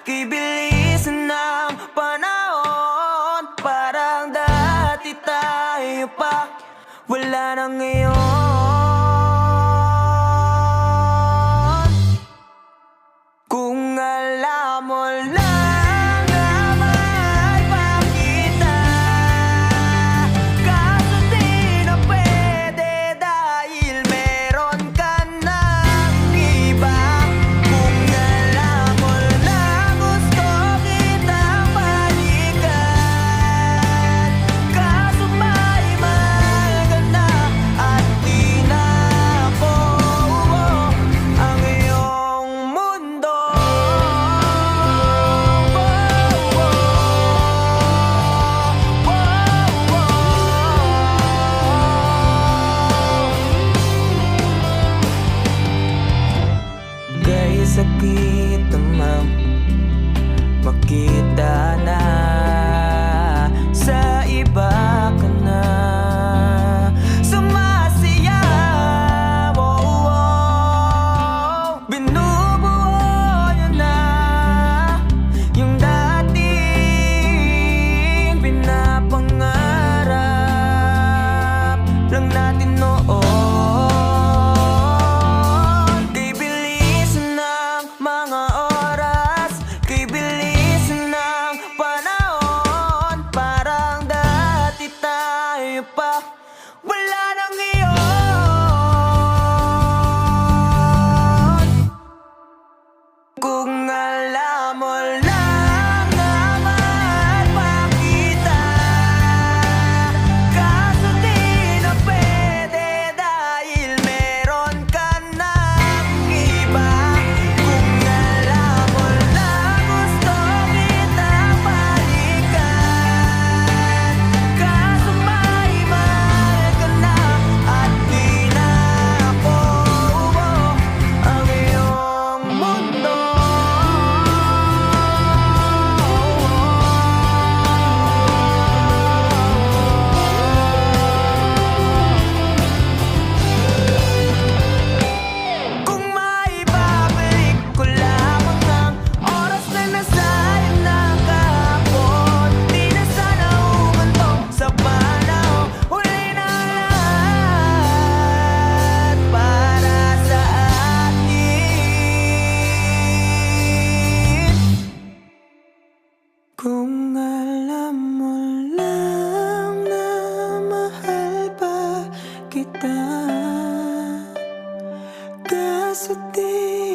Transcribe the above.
Kay bilis ng panahon, parang dati tayo pa, wala na ngayon. Kung alam mo lang na mahal pa kita, kaso di na pwede dahil meron ka ng iba. Kung alam mo lang gusto kitang balikan, kaso may mahal ka na at di na ako ang iyong mundo. Kay sakit naman makita na sa iba ka na sumasayaw. Binubuo niya na yung dating pinapangarap lang natin noon. Kay bilis ng mga oras, kay bilis ng panahon, parang dati tayo pa, wala na ngayon. Kung alam mo lang na mahal pa kita, kaso di na pwede dahil meron ka ng iba. Kung alam mo lang gusto kitang balikan, kaso may mahal ka na at di na ako ang iyong mundo. Kung maibabalik ko lamang ang oras na nasayang ng kahapon, di na sana humantong sa panahon. Huli na lahat para sa atin. Kung alam mo lang na mahal pa kita, kaso di